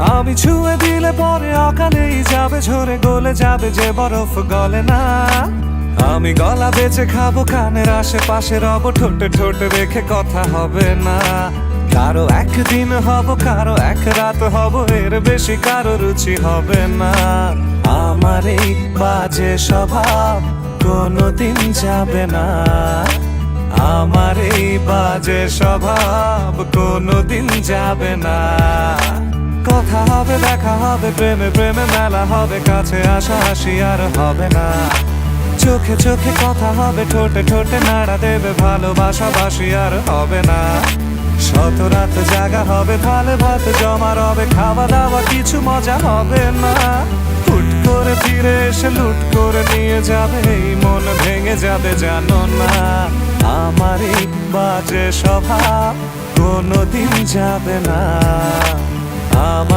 আমি ছুঁয়ে দিলে পরে অকালেই যাবে ঝরে, গলে যাবে যে বরফ গলে না। আমি গলা বেঁচে খাবো, কানের আশেপাশে রব, ঠোঁটে ঠোঁটে রেখে কথা হবে না। কারো একদিন হব, কারো এক রাত হব, এর বেশি কারো রুচি হবে না। আমার এই বাজে স্বভাব কোনোদিন যাবে না। আমার এই বাজে স্বভাব কোনোদিন যাবে না। কথা হবে, দেখা হবে, প্রেমে প্রেমে মেলা হবে, কাছে আসা আসি আর হবে না। চোখে চোখে কথা হবে, ঠোঁটে ঠোঁটে নাড়া দেবে, ভালোবাসা বাসি আর হবে না। শত রাত জাগা হবে, ভালো ভাত জমা রবে, খাওয়া দাওয়া কিছু মজা হবে না। হুট করে ফিরে এসে লুট করে নিয়ে যাবে, এই মন ভেঙে যাবে জানো না। আমার এই বাজে স্বভাব কোনোদিন যাবে না। আমার